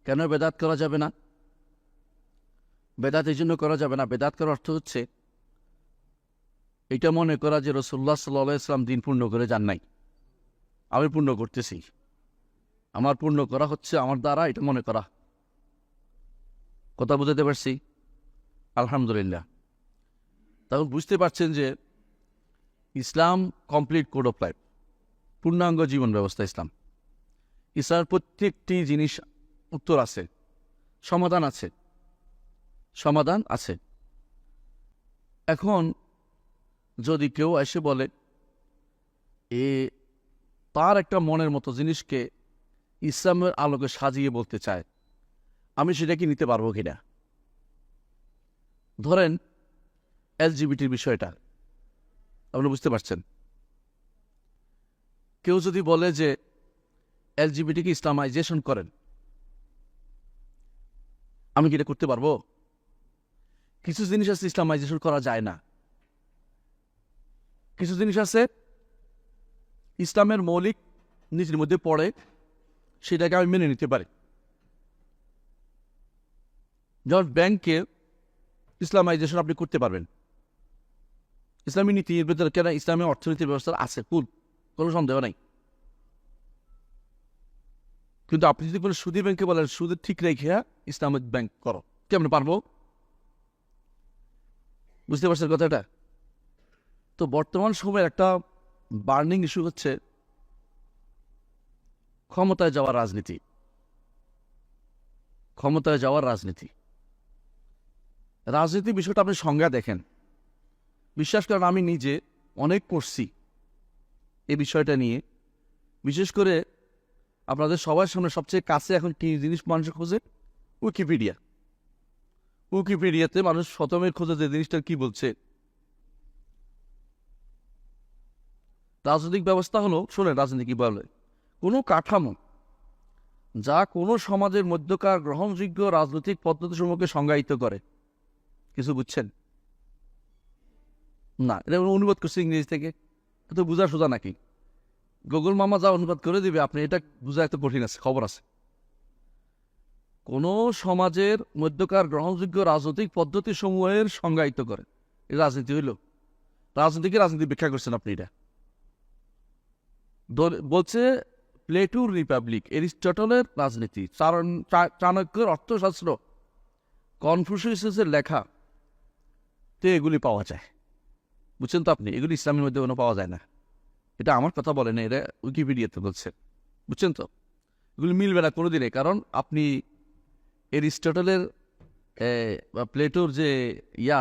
কেন বেদাত করা যাবে না? বেদাত এই জন্য করা যাবে না, বেদাত করার অর্থ হচ্ছে এটা মনে করা যে রাসূলুল্লাহ সাল্লাল্লাহু আলাইহি ওয়াসাল্লাম দিন পূর্ণ করে যান নাই, আমি পূর্ণ করতেছি, আমার পূর্ণ করা হচ্ছে আমার দ্বারা, এটা মনে করা। কথা বুঝাতে পারছি? আলহামদুলিল্লাহ। তখন বুঝতে পারছেন যে ইসলাম কমপ্লিট কোড অফ লাইফ, পূর্ণাঙ্গ জীবন ব্যবস্থা ইসলাম। ইসলামের প্রত্যেকটি জিনিস উত্তর আছে, সমাধান আছে, সমাধান আছে। এখন যদি কেউ এসে বলে তার একটা মনের মতো জিনিসকে ইসলামের আলোকে সাজিয়ে বলতে চায়, আমি সেটা কি নিতে পারবো কিনা? ধরেন এলজিবিটির বিষয়টা, আপনি বুঝতে পারছেন। কেউ যদি বলে যে এলজিবিটিকে ইসলামাইজেশন করেন, আমি কি এটা করতে পারবো? কিছু জিনিস আছে ইসলামাইজেশন করা যায় না, কিছু জিনিস আছে ইসলামের মৌলিক নীতির মধ্যে পড়ে, সেটাকে আমি মেনে নিতে পারি। যেমন ব্যাংকে ইসলামাইজেশন আপনি করতে পারবেন, ইসলামী নীতির ভেতরে কেন ইসলামী অর্থনীতির ব্যবস্থা আছে, ফুল, কোনো সন্দেহ নাই। কিন্তু আপনি যদি বলেন সুদী ব্যাংকে বলেন সুদের ঠিক রেখে ইসলামিক ব্যাংক করো, কেমন পারবো? বুঝতে পারছেন কথাটা? তো বর্তমান সময়ের একটা বার্নিং ইস্যু হচ্ছে ক্ষমতায় যাওয়ার রাজনীতি, ক্ষমতায় যাওয়ার রাজনীতি। রাজনীতি বিষয়টা আপনি সংজ্ঞা দেখেন, বিশ্বাস করেন আমি নিজে অনেক পড়ছি এই বিষয়টা নিয়ে। বিশেষ করে আপনাদের সবার সামনে সবচেয়ে কাছে এখন কি জিনিস মানুষ খোঁজে? উইকিপিডিয়া। উইকিপিডিয়াতে মানুষ প্রথমে খোঁজে যে জিনিসটা কি বলছে। রাজনৈতিক ব্যবস্থা হলো, শোনেন রাজনীতি কি বলে, কোনো কাঠামো যা কোনো সমাজের মধ্যকার গ্রহণযোগ্য রাজনৈতিক পদ্ধতিসমূহকে সংজ্ঞায়িত করে। কিছু বুঝছেন না? এটা অনুবাদ করছে ইংরেজি থেকে, এত বোঝা সোজা নাকি? গুগল মামা যা অনুবাদ করে দিবে, আপনি এটা বোঝা এত কঠিন আছে, খবর আছে। কোনো সমাজের মধ্যকার গ্রহণযোগ্য রাজনৈতিক পদ্ধতি সমূহের সংজ্ঞায়িত করে, এটা রাজনীতি হইল? রাজনীতিকে রাজনীতি ব্যাখ্যা করছেন আপনি। এটা বলছে প্লেটোর রিপাবলিক, এরিস্টটলের রাজনীতি, চাণক্যের অর্থশাস্ত্র, কনফুসিয়াসের লেখা, তো এগুলি পাওয়া যায়। বুঝছেন তো আপনি? এগুলি ইসলামের মধ্যে কোনো পাওয়া যায় না। এটা আমার কথা বলে না, এটা উইকিপিডিয়াতে বলছে। বুঝছেন তো? এগুলি মিলবে না কোনোদিনে। কারণ আপনি এরিস্টটলের বা প্লেটোর যে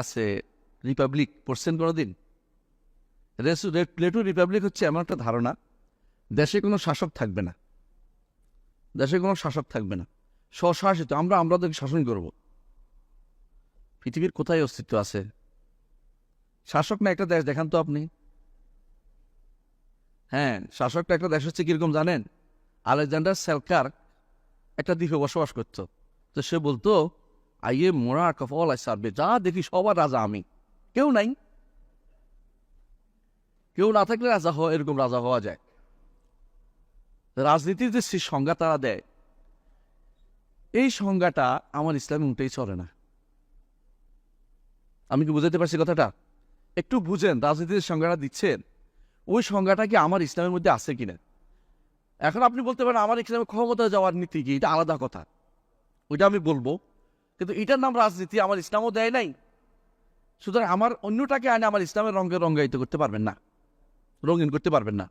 আছে রিপাবলিক পড়ছেন কোনোদিন? প্লেটোর রিপাবলিক হচ্ছে এমন একটা ধারণা, দেশে কোনো শাসক থাকবে না, দেশে কোনো শাসক থাকবে না, স্বশাসিত, আমরা আমাদেরকে শাসন করব। পৃথিবীর কোথায় অস্তিত্ব আছে শাসক না একটা দেশ? দেখান তো আপনি। হ্যাঁ, শাসকটা একটা দেশ হচ্ছে কিরকম জানেন? আলেকজান্ডার সেলকার একটা দ্বীপে বসবাস করতো। তো সে বলতো আইয়ে মোরা কফল আই সার্ভে, যা দেখি সবার রাজা আমি, কেউ নাই, কেউ না থাকলে রাজা হওয়া, এরকম রাজা হওয়া যায়। রাজনীতির যে সংজ্ঞা তারা দেয়, এই সংজ্ঞাটা আমার ইসলামে উঠেই চলে না। আমি কি বুঝাতে পারছি কথাটা? একটু বুঝেন, রাজনীতির সংজ্ঞাটা দিচ্ছেন, ওই সংজ্ঞাটা কি আমার ইসলামের মধ্যে আছে কিনা। এখন আপনি বলতে পারেন আমার ইসলামে ক্ষমতায় যাওয়ার নীতি কি, এটা আলাদা কথা, ওইটা আমি বলবো, কিন্তু এটার নাম রাজনীতি আমার ইসলামও দেয় নাই। সুতরাং আমার অন্যটাকে আনে আমার ইসলামের রঙে রঙ্গায়িত করতে পারবেন না, রঙিন করতে পারবেন না।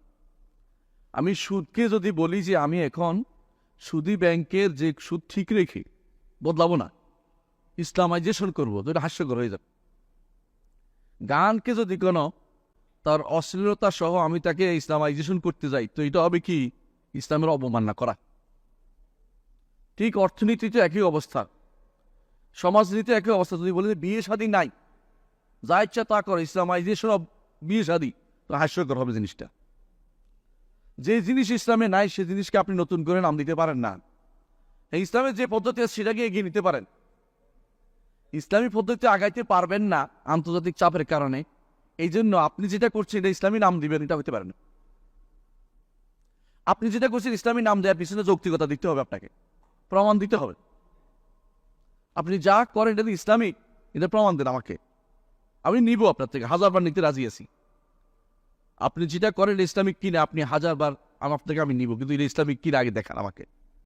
আমি সুদকে যদি বলি যে আমি এখন সুদী ব্যাংকের যে সুদ ঠিক রেখে বদলাবো না, ইসলামাইজেশন করবো, তো এটা হাস্যকর হয়ে যাবে। গানকে যদি কোনো তার অশ্লীলতা সহ আমি তাকে ইসলামাইজেশন করতে যাই, তো এটা হবে কি? ইসলামের অবমাননা করা। ঠিক অর্থনীতিতে একই অবস্থা, সমাজনীতি একই অবস্থা। যদি বলে বিয়ে শাদী নাই, যা ইচ্ছা তা করে, ইসলামাইজেশন অব বিয়ে শাদী, তো হাস্যকর হবে জিনিসটা। যে জিনিস ইসলামে নাই সে জিনিসকে আপনি নতুন করে নাম দিতে পারেন না। এই ইসলামের যে পদ্ধতি আছে সেটাকে এগিয়ে নিতে পারেন, ইসলামী পদ্ধতিতে আগাইতে পারবেন না আন্তর্জাতিক চাপের কারণে। এই জন্য আপনি যেটা করছেন এটা ইসলামী নাম দিবেন, এটা হতে পারে না। আপনি যেটা করছেন ইসলামী নাম দেওয়ার পিছনে যৌক্তিকতা দিতে হবে, আপনাকে প্রমাণ দিতে হবে। আপনি যা করেন এটা ইসলামিক, এটা প্রমাণ দেন আমাকে, আমি নিব আপনার থেকে, 1000 বার নিতে রাজি আছি। আপনি যেটা করেন ইসলামিক কিনা, আপনি 1000 বার আমার থেকে আমি নিব, কিন্তু এটা ইসলামিক কিনা আগে দেখান আমাকে।